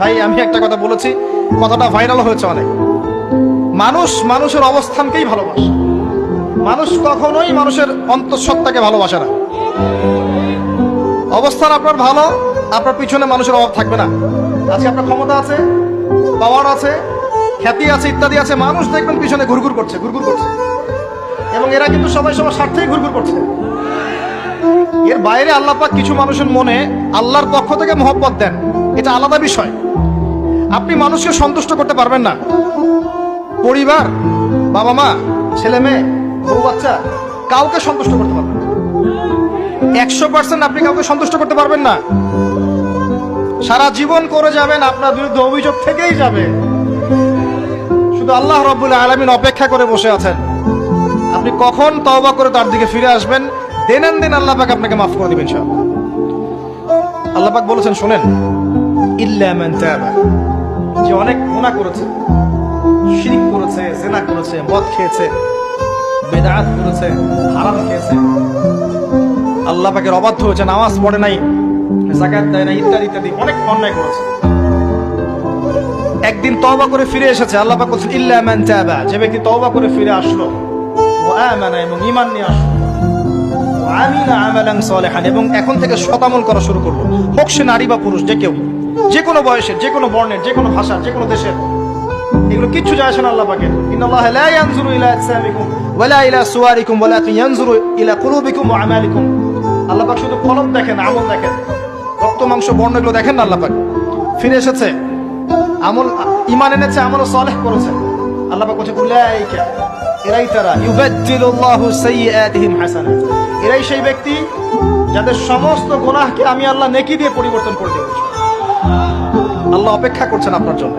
ভাই আমি একটা কথা বলেছি, কথাটা ভাইরাল হয়েছে অনেক। মানুষ মানুষের অবস্থানকেই ভালোবাসে, মানুষ কখনোই মানুষের অন্তঃসত্ত্বাকে ভালোবাসে না। অবস্থান আপনার ভালো, আপনার পিছনে মানুষের অভাব থাকবে না। আজকে আপনার ক্ষমতা আছে, পাওয়ার আছে, খ্যাতি আছে, ইত্যাদি আছে, মানুষ দেখবেন পিছনে ঘুরঘুর করছে, ঘুরঘুর করছে, এবং এরা কিন্তু সবাই সবার স্বার্থেই ঘুরঘুর করছে। এর বাইরে আল্লাহ পাক কিছু মানুষের মনে আল্লাহর পক্ষ থেকে মহব্বত দেন, এটা আলাদা বিষয়। আপনি মানুষকে সন্তুষ্ট করতে পারবেন না। পরিবার, বাবা মা, ছেলে মেয়ে, বউ বাচ্চা, কাউকে সন্তুষ্ট করতে পারবেন না। 100% আপনি কাউকে সন্তুষ্ট করতে পারবেন না। সারা জীবন করে যাবেন, আপনার বিরুদ্ধে অভিযোগ থেকেই যাবে। শুধু আল্লাহ রাব্বুল আলামিন অপেক্ষা করে বসে আছেন, আপনি কখন তওবা করে তার দিকে ফিরে আসবেন। দেন দিন আল্লাহ পাক আপনাকে মাফ করে দিবেন ইনশাআল্লাহ। আল্লাহ পাক বলেছেন, শুনেন, ইল্লা মান তাবা, যে অনেক গুনাহ করেছে, শিরক করেছে, জিনা করেছে, মদ খেয়েছে, বেদাত করেছে, হারাম খেয়েছে, আল্লাহ পাকের অবাধ্য হয়েছে, নামাজ পড়ে নাই, যাকাত দেয় না, ইত্যাদি ইত্যাদি অনেক অন্যায় করেছে, একদিন তওবা করে ফিরে এসেছে। আল্লাহ পাক বলেছেন, ইল্লা মান তাবা, যে ব্যক্তি তওবা করে ফিরে আসলো, ওয়া আমানা, এবং ঈমান নিয়ে আসলো, ওয়া আমিলা আমালান সালিহান, এবং এখন থেকে সৎ আমল করা শুরু করলো, হোক সে নারী বা পুরুষ, যে কেউ, যে কোনো বয়সের, যে কোনো বর্ণের, যে কোনো ভাষার, যে কোনো দেশের, এগুলো কিচ্ছু যায় আসে না আল্লাহ পাকের। ইন্নাল্লাহা লা ইয়ানজুরু ইলা আজসামিকুম ওয়ালা ইলা সুওয়ারিকুম ওয়ালাকিন ইয়ানজুরু ইলা কুলুবিকুম ওয়া আমালিকুম। আল্লাহ পাক শুধু কলব দেখেন, আমল দেখেন, রক্ত মাংস বর্ণ এগুলো দেখেন না। আল্লাহ পাক ফিরে এসেছে, আমল, ঈমান এনেছে, আমল সালেহ করেছে। আল্লাহ পাক বলছে, উলাইকা, এরাই তারা, ইউবাদদিলুল্লাহু সাইয়্যাতিহিম হাসানাত, এরাই সেই ব্যক্তি যাদের সমস্ত গুনাহকে আমি আল্লাহ নেকি দিয়ে পরিবর্তন করে দেব। আল্লাহ অপেক্ষা করছেন আপনার জন্য।